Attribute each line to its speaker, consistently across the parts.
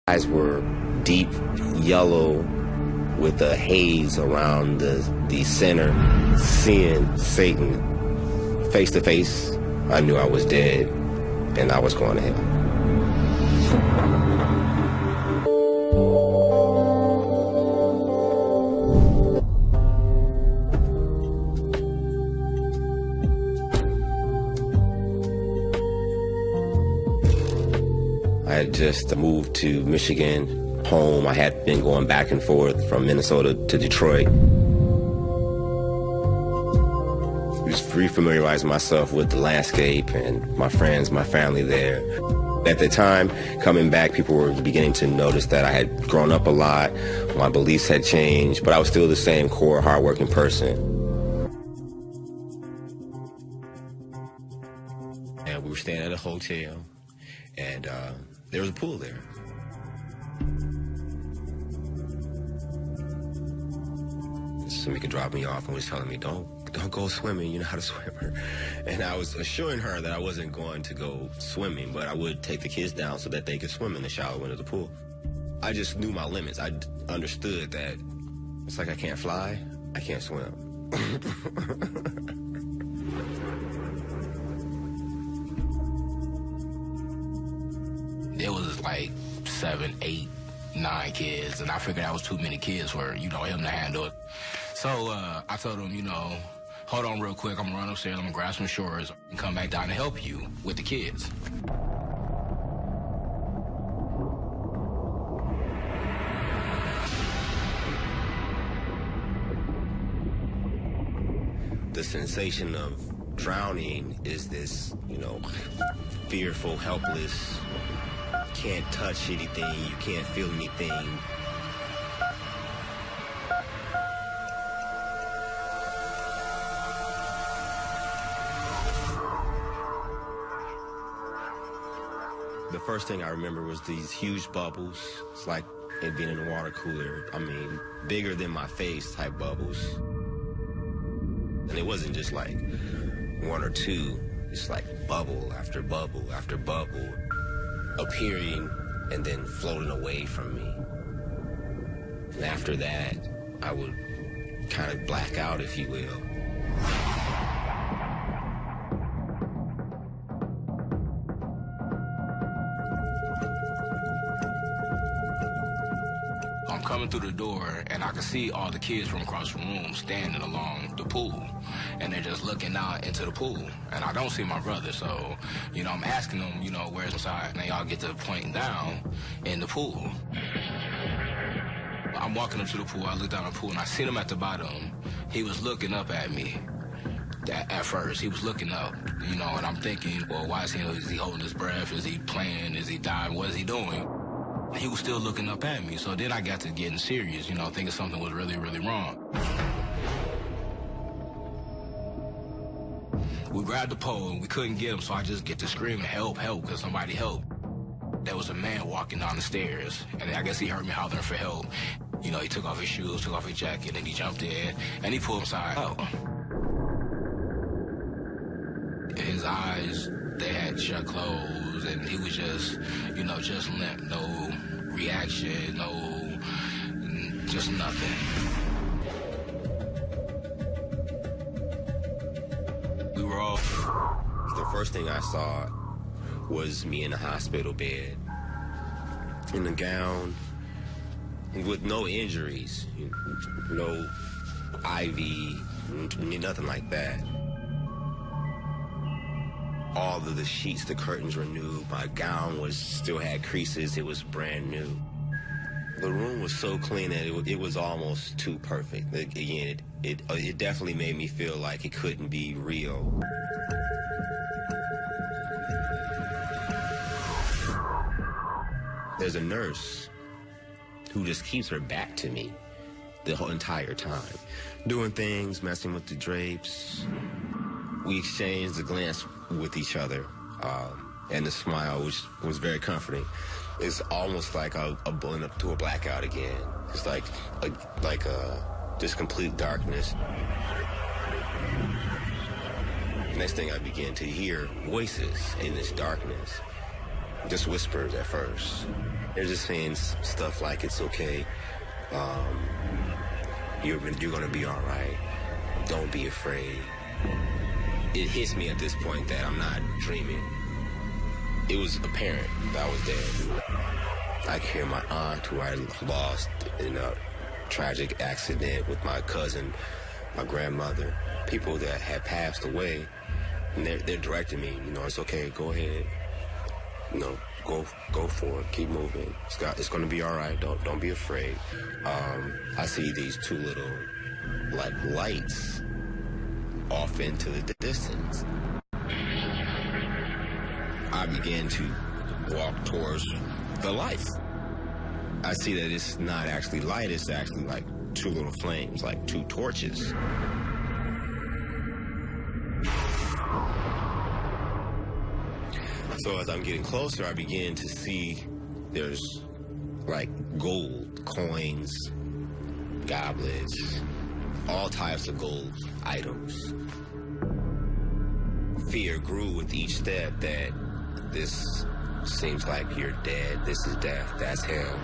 Speaker 1: Eyes were deep yellow with a haze around the center. Seeing Satan face to face, I knew I was dead and I was going to hell. I had just moved to Michigan, home. I had been going back and forth from Minnesota to Detroit. Just refamiliarizing myself with the landscape and my friends, my family there. At the time, coming back, people were beginning to notice that I had grown up a lot. My beliefs had changed, but I was still the same core, hardworking person. And we were staying at a hotel, and there was a pool there. Somebody could drop me off and was telling me, don't go swimming, you know how to swim. And I was assuring her that I wasn't going to go swimming, but I would take the kids down so that they could swim in the shallow end of the pool. I just knew my limits. I understood that it's like I can't fly, I can't swim.
Speaker 2: There was like 7, 8, 9 kids, and I figured that was too many kids for, him to handle it. So I told him, hold on real quick, I'm gonna run upstairs, I'm gonna grab some shorts and come back down to help you with the kids.
Speaker 1: The sensation of drowning is this, fearful, helpless, can't touch anything, you can't feel anything. The first thing I remember was these huge bubbles. It's like it being in a water cooler. I mean, bigger than my face type bubbles. And it wasn't just like 1 or 2. It's like bubble after bubble after bubble, appearing and then floating away from me. And after that, I would kind of black out, if you will.
Speaker 2: I'm coming through the door, and I can see all the kids from across the room standing along the pool, and they're just looking out into the pool, and I don't see my brother, so, I'm asking them, where's inside, and they all get to pointing down in the pool. I'm walking up to the pool, I look down the pool, and I seen him at the bottom. He was looking up at me. At first, he was looking up, and I'm thinking, well, why is he holding his breath? Is he playing? Is he dying? What is he doing? He was still looking up at me, so then I got to getting serious, thinking something was really, really wrong. We grabbed the pole, and we couldn't get him, so I just get to screaming, help, help, because somebody help. There was a man walking down the stairs, and I guess he heard me hollering for help. He took off his shoes, took off his jacket, and he jumped in, and he pulled himself out. His eyes, they had shut closed, and he was just, just limp, no reaction, just nothing. We were all...
Speaker 1: The first thing I saw was me in a hospital bed, in a gown, with no injuries, no IV, nothing like that. All of the sheets, the curtains were new. My gown still had creases. It was brand new. The room was so clean that it was almost too perfect. Again, it definitely made me feel like it couldn't be real. There's a nurse who just keeps her back to me the whole entire time, doing things, messing with the drapes. We exchanged a glance with each other, and the smile was very comforting. It's almost like a blend up to a blackout again. It's like just complete darkness. Next thing I began to hear voices in this darkness. just whispers at first. They're just saying stuff like, it's okay. You're going to be all right. Don't be afraid. It hits me at this point that I'm not dreaming. It was apparent that I was dead. I could hear my aunt, who I lost in a tragic accident with my cousin, my grandmother, people that had passed away, and they're directing me, it's okay, go ahead, go for it, keep moving. It's going to be all right. Don't be afraid. I see these two little lights off into the distance. I began to walk towards the lights. I see that it's not actually light, it's actually like two little flames, like two torches. So as I'm getting closer, I begin to see there's like gold coins, goblets, all types of gold items. Fear grew with each step that this seems like you're dead, this is death, that's hell.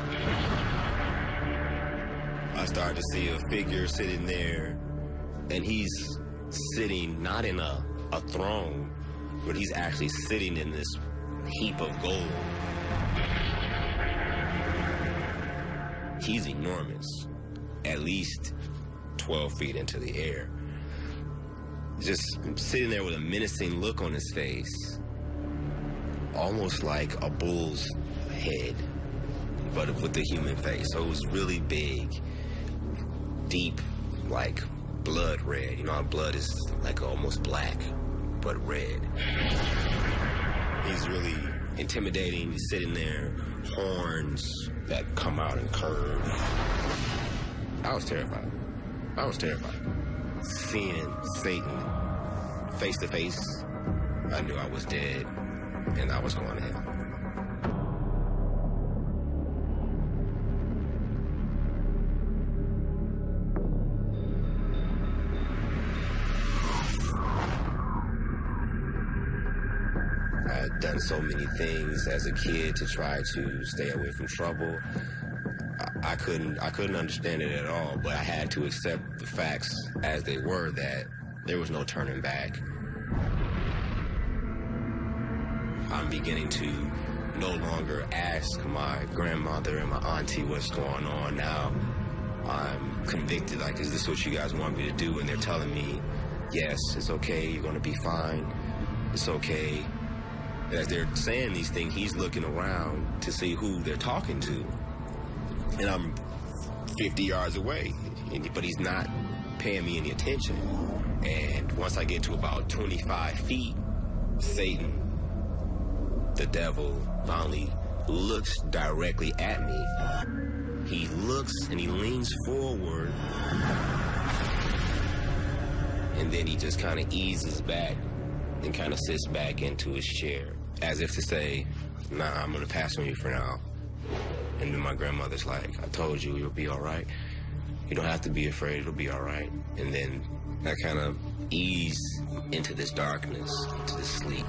Speaker 1: I started to see a figure sitting there, and he's sitting not in a throne, but he's actually sitting in this heap of gold. He's enormous, at least 12 feet into the air. Just sitting there with a menacing look on his face, almost like a bull's head, but with the human face. So it was really big, deep, like blood red. You know how blood is like almost black, but red. He's really intimidating. He's sitting there, horns that come out and curve. I was terrified. Seeing Satan face to face, I knew I was dead and I was going to hell. I had done so many things as a kid to try to stay away from trouble. I couldn't understand it at all, but I had to accept the facts as they were, that there was no turning back. I'm beginning to no longer ask my grandmother and my auntie what's going on now. I'm convicted, like, is this what you guys want me to do? And they're telling me, yes, it's okay, you're gonna be fine, it's okay. As they're saying these things, he's looking around to see who they're talking to. And I'm 50 yards away, but he's not paying me any attention. And once I get to about 25 feet, Satan, the devil, finally looks directly at me. He looks and he leans forward, and then he just kind of eases back and kind of sits back into his chair, as if to say, nah, I'm gonna pass on you for now. And then my grandmother's like, I told you you'll be all right. You don't have to be afraid, it'll be all right. And then I kind of ease into this darkness, into this sleep.